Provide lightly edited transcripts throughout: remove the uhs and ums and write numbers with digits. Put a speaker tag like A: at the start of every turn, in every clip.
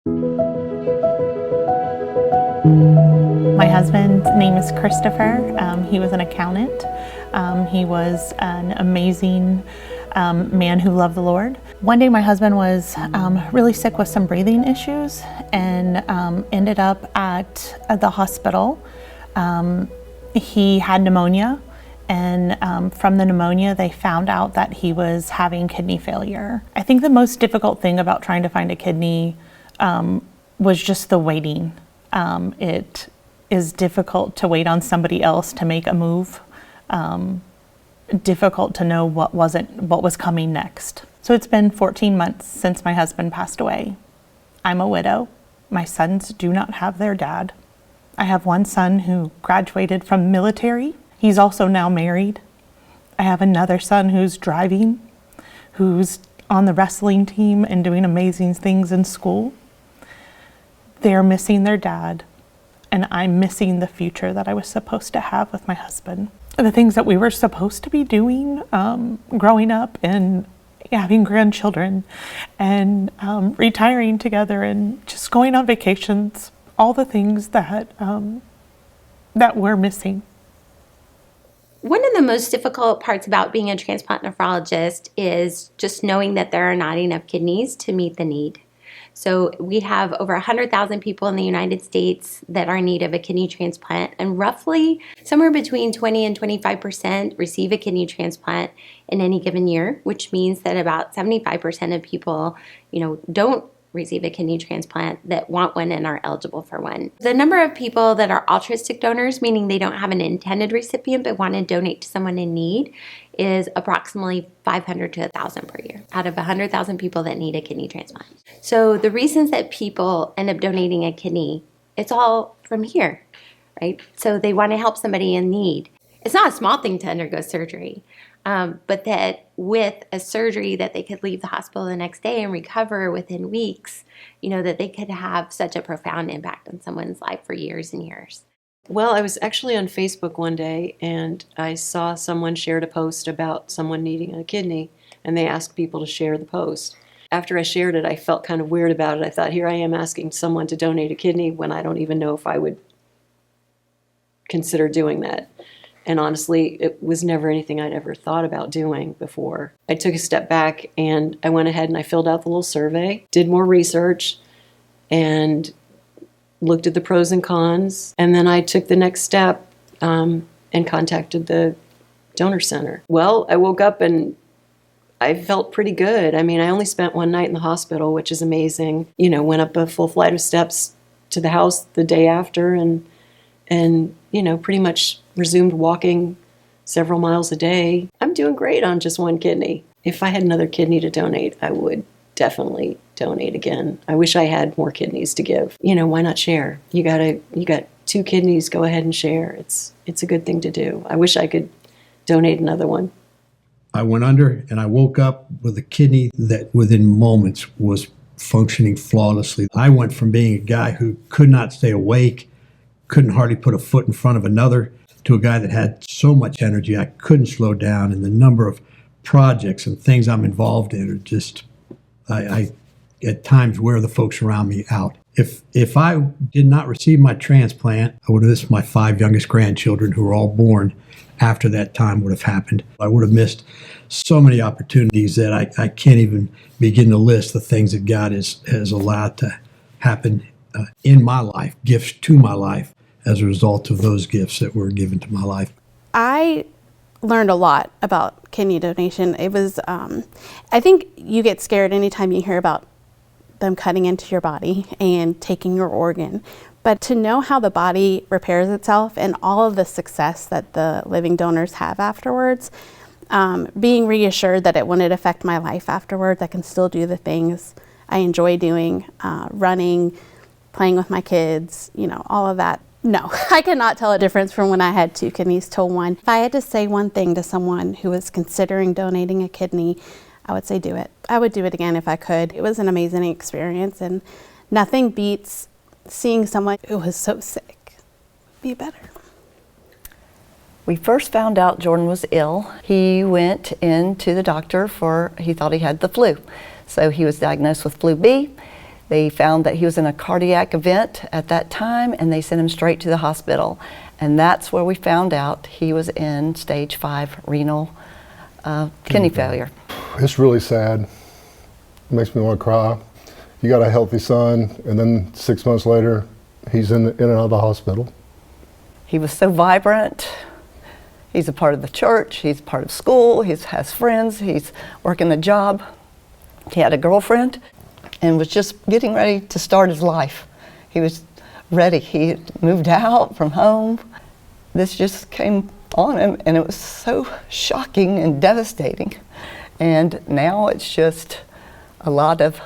A: My husband's name is Christopher. He was an accountant. He was an amazing man who loved the Lord. One day my husband was really sick with some breathing issues and ended up at the hospital. He had pneumonia, and from the pneumonia they found out that he was having kidney failure. I think the most difficult thing about trying to find a kidney was just the waiting. It is difficult to wait on somebody else to make a move. Difficult to know what was coming next. So it's been 14 months since my husband passed away. I'm a widow. My sons do not have their dad. I have one son who graduated from the military. He's also now married. I have another son who's driving, who's on the wrestling team and doing amazing things in school. They're missing their dad, and I'm missing the future that I was supposed to have with my husband. The things that we were supposed to be doing, growing up and having grandchildren and retiring together and just going on vacations, all the things that we're missing.
B: One of the most difficult parts about being a transplant nephrologist is just knowing that there are not enough kidneys to meet the need. So we have over 100,000 people in the United States that are in need of a kidney transplant, and roughly somewhere between 20 and 25% receive a kidney transplant in any given year, which means that about 75% of people, don't receive a kidney transplant that want one and are eligible for one. The number of people that are altruistic donors, meaning they don't have an intended recipient but want to donate to someone in need, is approximately 500 to 1,000 per year out of 100,000 people that need a kidney transplant. So the reasons that people end up donating a kidney, it's all from here, right? So they want to help somebody in need. It's not a small thing to undergo surgery, but that with a surgery that they could leave the hospital the next day and recover within weeks, that they could have such a profound impact on someone's life for years and years.
C: Well, I was actually on Facebook one day and I saw someone shared a post about someone needing a kidney, and they asked people to share the post. After I shared it, I felt kind of weird about it. I thought, here I am asking someone to donate a kidney when I don't even know if I would consider doing that. And honestly, it was never anything I'd ever thought about doing before. I took a step back and I went ahead and I filled out the little survey, did more research, and looked at the pros and cons. And then I took the next step and contacted the donor center. Well, I woke up and I felt pretty good. I mean, I only spent one night in the hospital, which is amazing. Went up a full flight of steps to the house the day after and pretty much resumed walking several miles a day. I'm doing great on just one kidney. If I had another kidney to donate, I would definitely donate again. I wish I had more kidneys to give. Why not share? You got 2 kidneys, go ahead and share. It's a good thing to do. I wish I could donate another one.
D: I went under and I woke up with a kidney that within moments was functioning flawlessly. I went from being a guy who could not stay awake, couldn't hardly put a foot in front of another, to a guy that had so much energy I couldn't slow down, and the number of projects and things I'm involved in are just, I at times wear the folks around me out. If I did not receive my transplant, I would have missed my 5 youngest grandchildren who were all born after that time would have happened. I would have missed so many opportunities that I can't even begin to list the things that God has allowed to happen in my life, gifts to my life as a result of those gifts that were given to my life.
E: I learned a lot about kidney donation. It was, I think you get scared anytime you hear about them cutting into your body and taking your organ. But to know how the body repairs itself and all of the success that the living donors have afterwards, being reassured that it wouldn't affect my life afterwards, I can still do the things I enjoy doing, running, playing with my kids, all of that. No, I cannot tell a difference from when I had 2 kidneys to 1. If I had to say one thing to someone who was considering donating a kidney, I would say do it. I would do it again if I could. It was an amazing experience, and nothing beats seeing someone who was so sick be better.
F: We first found out Jordan was ill. He went into the doctor he thought he had the flu. So he was diagnosed with flu B. They found that he was in a cardiac event at that time, and they sent him straight to the hospital. And that's where we found out he was in stage 5 renal kidney failure.
G: It's really sad. It makes me want to cry. You got a healthy son, and then 6 months later, he's in and out of the hospital.
F: He was so vibrant. He's a part of the church, he's part of school, he has friends, he's working a job. He had a girlfriend and was just getting ready to start his life. He was ready. He had moved out from home. This just came on him, and it was so shocking and devastating. And now it's just a lot of,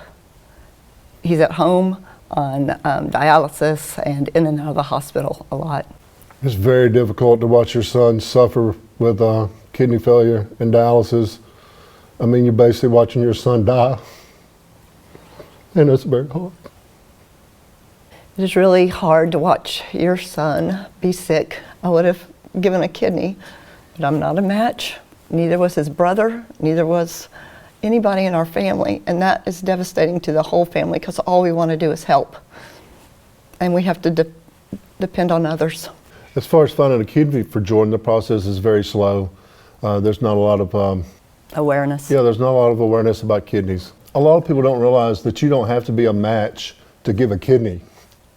F: he's at home on dialysis and in and out of the hospital a lot.
G: It's very difficult to watch your son suffer with kidney failure and dialysis. I mean, you're basically watching your son die, and it's very hard.
F: It is really hard to watch your son be sick. I would have given a kidney, but I'm not a match. Neither was his brother, neither was anybody in our family, and that is devastating to the whole family because all we want to do is help, and we have to depend on others.
G: As far as finding a kidney for Jordan, the process is very slow. There's not a lot of
F: Awareness.
G: Yeah, there's not a lot of awareness about kidneys. A lot of people don't realize that you don't have to be a match to give a kidney.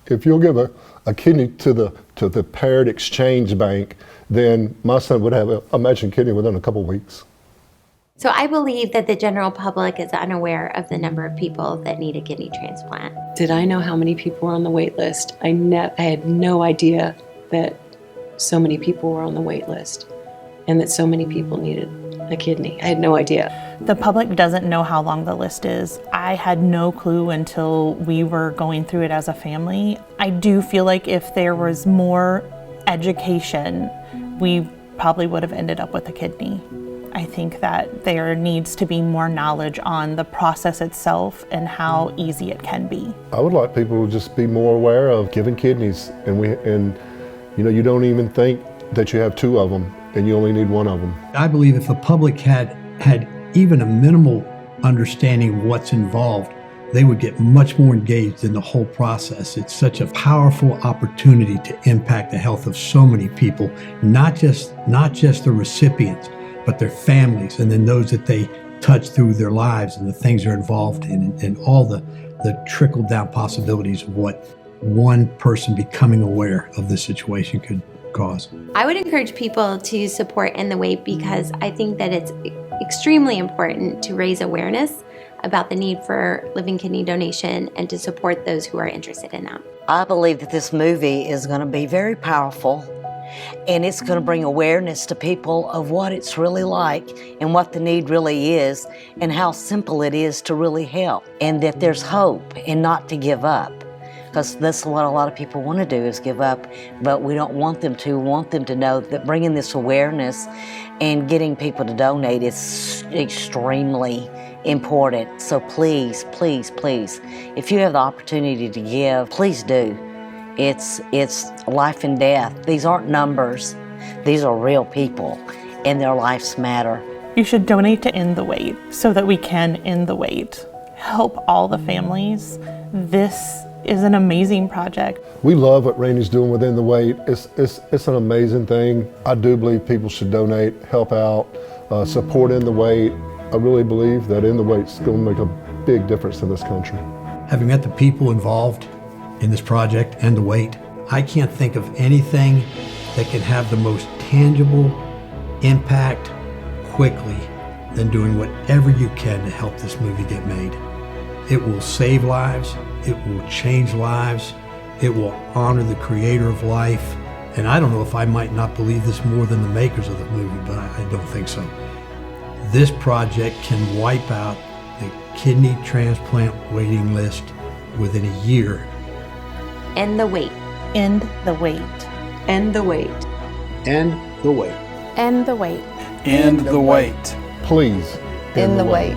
G: If you'll give a kidney to the paired exchange bank, then my son would have a matching kidney within a couple weeks.
B: So I believe that the general public is unaware of the number of people that need a kidney transplant.
C: Did I know how many people were on the wait list? I had no idea that so many people were on the wait list and that so many people needed a kidney. I had no idea.
A: The public doesn't know how long the list is. I had no clue until we were going through it as a family. I do feel like if there was more education, we probably would have ended up with a kidney. I think that there needs to be more knowledge on the process itself and how easy it can be.
G: I would like people to just be more aware of giving kidneys, and you know, you don't even think that you have 2 of them and you only need 1 of them.
D: I believe if the public had even a minimal understanding of what's involved, they would get much more engaged in the whole process. It's such a powerful opportunity to impact the health of so many people, not just the recipients, but their families, and then those that they touch through their lives and the things they're involved in, and all the trickle-down possibilities of what one person becoming aware of the situation could cause.
B: I would encourage people to support In the Wait because I think that it's extremely important to raise awareness about the need for living kidney donation and to support those who are interested in that.
H: I believe that this movie is going to be very powerful, and it's going to bring awareness to people of what it's really like and what the need really is and how simple it is to really help, and that there's hope and not to give up. Because that's what a lot of people want to do, is give up, but we don't want them to. We want them to know that bringing this awareness and getting people to donate is extremely important. So please, please, please, if you have the opportunity to give, please do. It's life and death. These aren't numbers. These are real people, and their lives matter.
A: You should donate to End the Wait so that we can end the wait. Help all the families. This is an amazing project.
G: We love what Randy's doing within the wait. It's an amazing thing. I do believe people should donate, help out, support In the Wait. I really believe that In the Wait's going to make a big difference in this country.
D: Having met the people involved in this project and the wait, I can't think of anything that can have the most tangible impact quickly than doing whatever you can to help this movie get made. It will save lives, it will change lives, it will honor the creator of life, and I don't know if I might not believe this more than the makers of the movie, but I don't think so. This project can wipe out the kidney transplant waiting list within a year.
B: End the Wait.
A: End the Wait.
C: End the wait.
I: End the wait.
E: End the wait.
I: End the wait.
G: Please,
F: In the wait.